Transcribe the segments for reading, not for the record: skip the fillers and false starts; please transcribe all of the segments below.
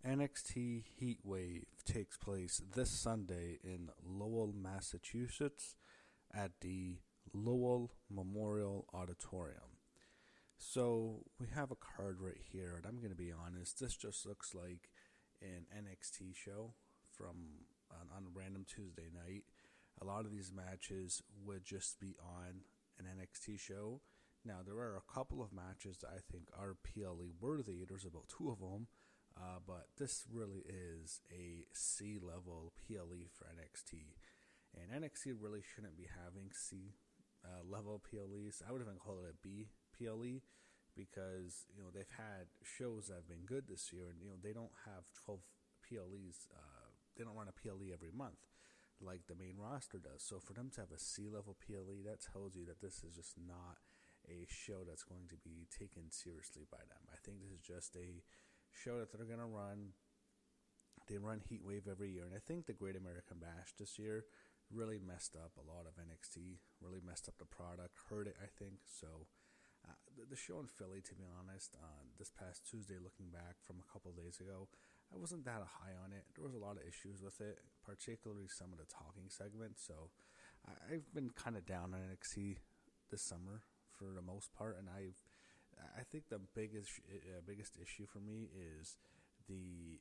NXT Heatwave takes place this Sunday in Lowell, Massachusetts at the Lowell Memorial Auditorium. So we have a card right here, and I'm going to be honest, this just looks like an NXT show from on a random Tuesday night. A lot of these matches would just be on an NXT show. Now, there are a couple of matches that I think are PLE worthy. There's about two of them. But this really is a C-level PLE for NXT. And NXT really shouldn't be having C-level PLEs. I would even call it a B PLE because, they've had shows that have been good this year. And, they don't have 12 PLEs. They don't run a PLE every month like the main roster does. So for them to have a C-level PLE, that tells you that this is just not a show that's going to be taken seriously by them. I think this is just a show that they're going to run. They run Heatwave every year, and I think the Great American Bash this year really messed up a lot of NXT, really messed up the product, hurt it, I think. So the show in Philly, to be honest, this past Tuesday, looking back from a couple of days ago, I wasn't that high on it. There was a lot of issues with it, particularly some of the talking segments. So I've been kind of down on NXT this summer for the most part, and I think the biggest issue for me is the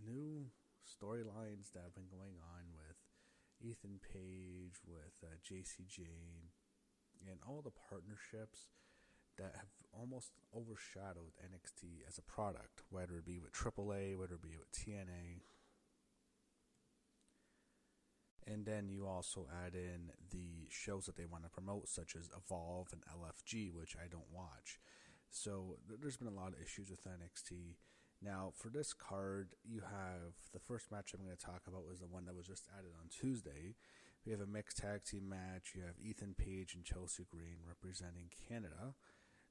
new storylines that have been going on with Ethan Page, with Jacy Jayne, and all the partnerships that have almost overshadowed NXT as a product, whether it be with AAA, whether it be with TNA. And then you also add in the shows that they want to promote, such as Evolve and LFG, which I don't watch. So there's been a lot of issues with NXT. Now, for this card, you have the first match I'm going to talk about was the one that was just added on Tuesday. We have a mixed tag team match. You have Ethan Page and Chelsea Green representing Canada,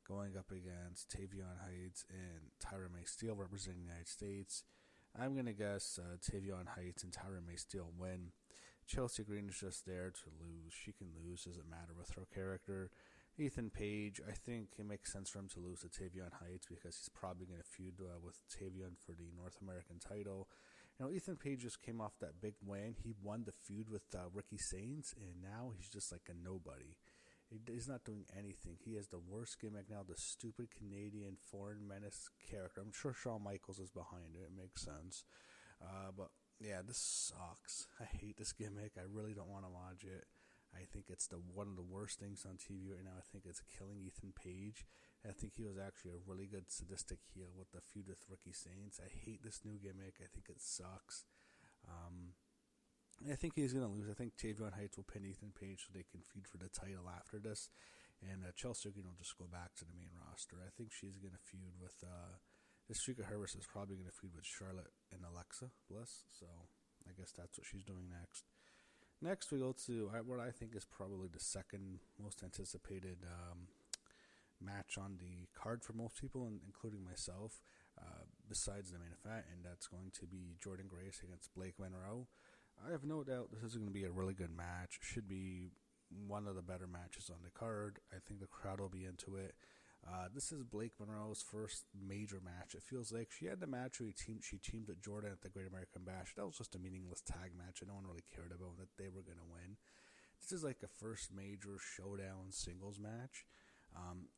going up against Tavion and Tyra Steele representing the United States. I'm going to guess Tavion and Tyra Steele win. Chelsea Green is just there to lose. She can lose. Doesn't matter with her character. Ethan Page, I think it makes sense for him to lose to Tavion because he's probably going to feud with Tavion for the North American title. Ethan Page just came off that big win. He won the feud with Ricky Sainz, and now he's just like a nobody. He's not doing anything. He has the worst gimmick now, the stupid Canadian foreign menace character. I'm sure Shawn Michaels is behind it. It makes sense. But yeah, this sucks. I hate this gimmick. I really don't want to watch it. I think it's one of the worst things on TV right now. I think it's killing Ethan Page. I think he was actually a really good sadistic heel with the feud with Ricky Sainz. I hate this new gimmick. I think it sucks. I think he's going to lose. I think Tavion will pin Ethan Page so they can feud for the title after this. And Chelsea Green will just go back to the main roster. I think she's going to feud with... Streaka Harris is probably going to feud with Charlotte and Alexa Bliss. So I guess that's what she's doing next. Next, we go to what I think is probably the second most anticipated match on the card for most people, including myself, besides the main event, and that's going to be Jordynne Grace against Blake Monroe. I have no doubt this is going to be a really good match. Should be one of the better matches on the card. I think the crowd will be into it. This is Blake Monroe's first major match. It feels like she had the match where she teamed with Jordynne at the Great American Bash. That was just a meaningless tag match, and no one really cared about that they were going to win. This is like a first major showdown singles match.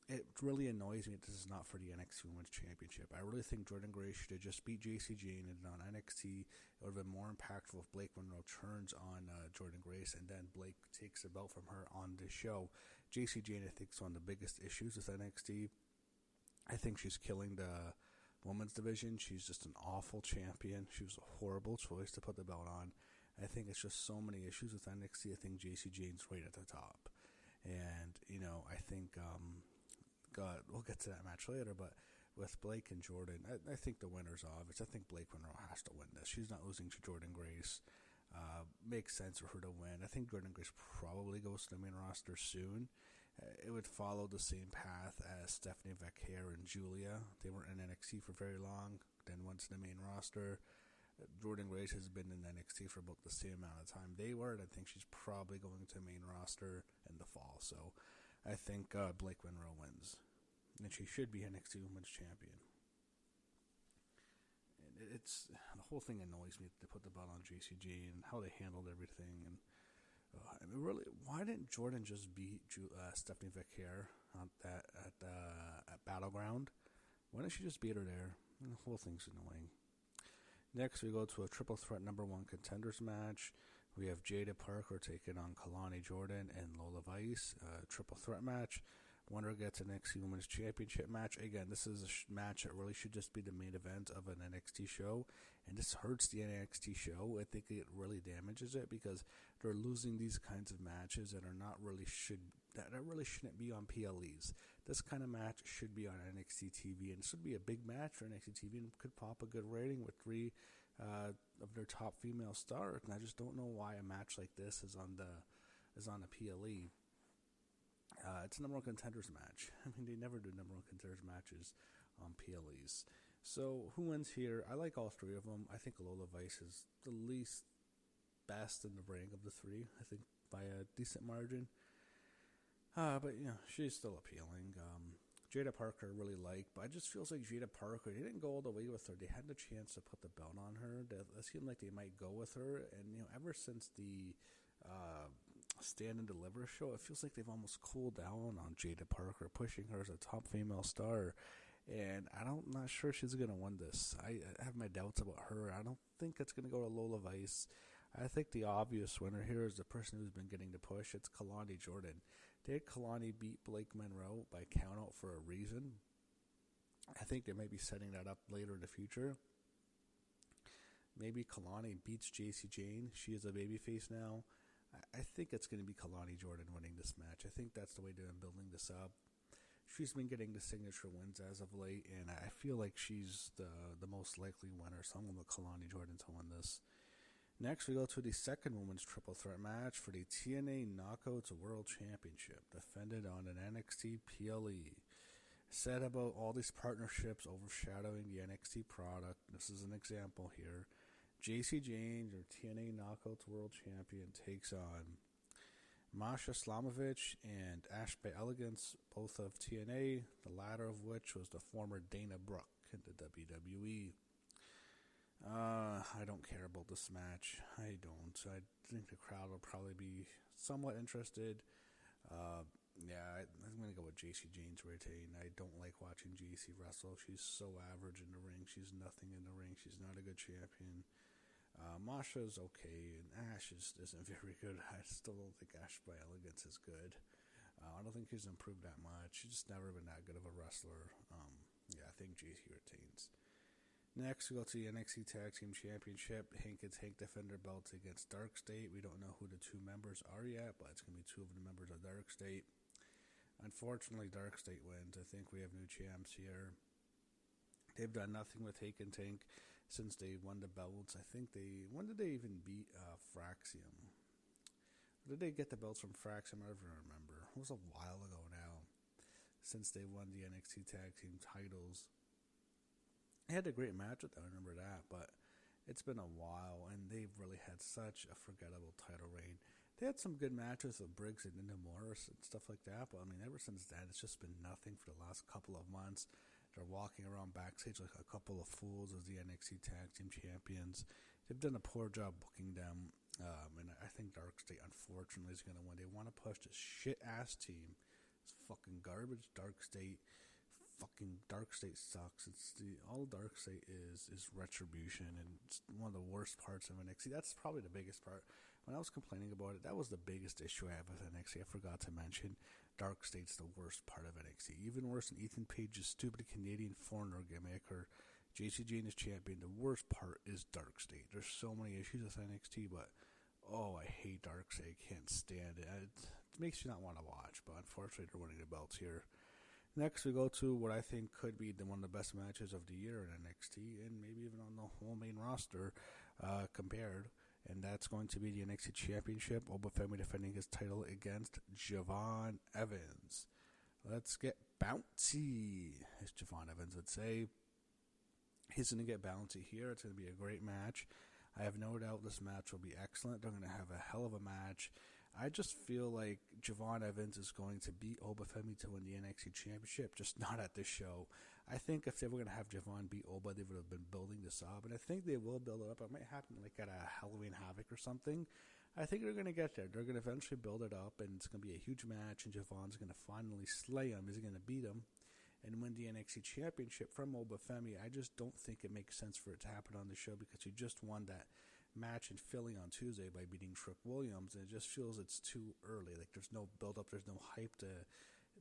It really annoys me that this is not for the NXT Women's Championship. I really think Jordynne Grace should have just beat Jacy Jayne, and on NXT, it would have been more impactful if Blake Monroe turns on Jordynne Grace, and then Blake takes the belt from her on the show. Jacy Jayne, I think, is one of the biggest issues with NXT. I think she's killing the women's division. She's just an awful champion. She was a horrible choice to put the belt on. I think it's just so many issues with NXT. I think Jacy Jayne's right at the top. And, I think, we'll get to that match later, but with Blake and Jordynne, I think the winner's obvious. I think Blake Monroe has to win this. She's not losing to Jordynne Grace. Makes sense for her to win. I think Jordynne Grace probably goes to the main roster soon. It would follow the same path as Stephanie Vaquer and Julia. They weren't in NXT for very long, then went to the main roster. Jordynne Grace has been in NXT for about the same amount of time they were, and I think she's probably going to the main roster in the fall. So I think Blake Monroe wins, and she should be NXT Women's Champion. And it's the whole thing annoys me. They put the belt on Jacy Jayne and how they handled everything. And I mean, really, why didn't Jordynne just beat Stephanie Vicaire at Battleground? Why didn't she just beat her there? And the whole thing's annoying. Next, we go to a triple threat number 1 contenders match. We have Jaida Parker taking on Kelani Jordan and Lola Vice. Triple threat match. Winner gets an NXT Women's Championship match. Again, this is a match that really should just be the main event of an NXT show. And this hurts the NXT show. I think it really damages it because they're losing these kinds of matches that are not really that really shouldn't be on PLEs. This kind of match should be on NXT TV, and it should be a big match for NXT TV and could pop a good rating with 3 of their top female stars. And I just don't know why a match like this is on a PLE. It's a number 1 contenders match. I mean, they never do number 1 contenders matches on PLEs. So who wins here? I like all 3 of them. I think Lola Vice is the least best in the ring of the 3. I think by a decent margin. But she's still appealing. Jaida Parker I really like, but it just feels like Jaida Parker, they didn't go all the way with her. They had the chance to put the belt on her. It seemed like they might go with her, and ever since the Stand and Deliver show, it feels like they've almost cooled down on Jaida Parker, pushing her as a top female star. And I'm not sure she's going to win this. I have my doubts about her. I don't think it's going to go to Lola Vice. I think the obvious winner here is the person who's been getting the push. It's Kelani Jordan. They had Kelani beat Blake Monroe by countout for a reason. I think they might be setting that up later in the future. Maybe Kelani beats Jacy Jayne. She is a babyface now. I think it's going to be Kelani Jordan winning this match. I think that's the way they're building this up. She's been getting the signature wins as of late, and I feel like she's the most likely winner. So I'm going with Kelani Jordan to win this. Next, we go to the second women's triple threat match for the TNA Knockouts World Championship, defended on an NXT PLE. Said about all these partnerships overshadowing the NXT product. This is an example here. Jacy Jayne, your TNA Knockouts World Champion, takes on Masha Slamovich and Ash by Elegance, both of TNA, the latter of which was the former Dana Brooke in the WWE. I don't care about this match. I don't. I think the crowd will probably be somewhat interested. I'm going to go with Jacy Jayne's retain. I don't like watching Jacy wrestle. She's so average in the ring. She's nothing in the ring. She's not a good champion. Masha's okay, and Ash isn't very good. I still don't think Ash by Elegance is good. I don't think he's improved that much. He's just never been that good of a wrestler. I think Jacy retains. Next, we go to the NXT Tag Team Championship. Hank and Tank defend their belts against DarkState. We don't know who the 2 members are yet, but it's going to be 2 of the members of DarkState. Unfortunately, DarkState wins. I think we have new champs here. They've done nothing with Hank and Tank since they won the belts. I think when did they even beat Fraxium? Did they get the belts from Fraxium? I don't even remember. It was a while ago now since they won the NXT Tag Team titles. They had a great match with them, I remember that, but it's been a while, and they've really had such a forgettable title reign. They had some good matches with Briggs and Linda Morris and stuff like that, but I mean, ever since then, it's just been nothing for the last couple of months. They're walking around backstage like a couple of fools as the NXT Tag Team Champions. They've done a poor job booking them, and I think DarkState, unfortunately, is going to win. They want to push this shit-ass team. It's fucking garbage DarkState. Fucking DarkState sucks. All DarkState is retribution, and it's one of the worst parts of NXT. That's probably the biggest part. When I was complaining about it, that was the biggest issue I have with NXT. I forgot to mention DarkState's the worst part of NXT. Even worse than Ethan Page's stupid Canadian foreigner gimmick or Jacy Jayne is champion. The worst part is DarkState. There's so many issues with NXT, but I hate DarkState. I can't stand it. It makes you not want to watch, but unfortunately they're winning the belts here. Next, we go to what I think could be one of the best matches of the year in NXT, and maybe even on the whole main roster compared, and that's going to be the NXT Championship. Femi defending his title against Javon Evans. Let's get bouncy, as Javon Evans would say. He's going to get bouncy here. It's going to be a great match. I have no doubt this match will be excellent. They're going to have a hell of a match. I just feel like Javon Evans is going to beat Oba Femi to win the NXT Championship, just not at this show. I think if they were going to have Javon beat Oba, they would have been building this up, and I think they will build it up. It might happen like at a Halloween Havoc or something. I think they're going to get there. They're going to eventually build it up, and it's going to be a huge match, and Javon's going to finally slay him. He's going to beat him and win the NXT Championship from Oba Femi. I just don't think it makes sense for it to happen on the show because he just won that match in Philly on Tuesday by beating Trick Williams, and it just feels it's too early. Like, there's no build-up, there's no hype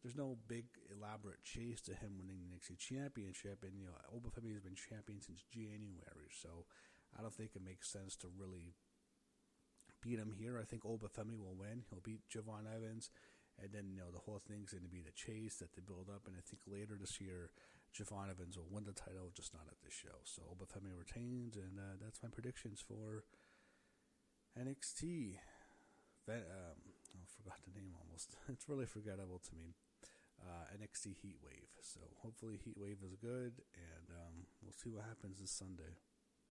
there's no big elaborate chase to him winning the NXT Championship, and Oba Femi has been champion since January, so I don't think it makes sense to really beat him here. I think Oba Femi will win. He'll beat Javon Evans, and then the whole thing's going to be the chase that they build up, and I think later this year Javon Evans will win the title, just not at this show. So Oba Femi retains, and that's my predictions for NXT. I forgot the name almost. It's really forgettable to me. NXT Heatwave. So hopefully Heatwave is good, and we'll see what happens this Sunday.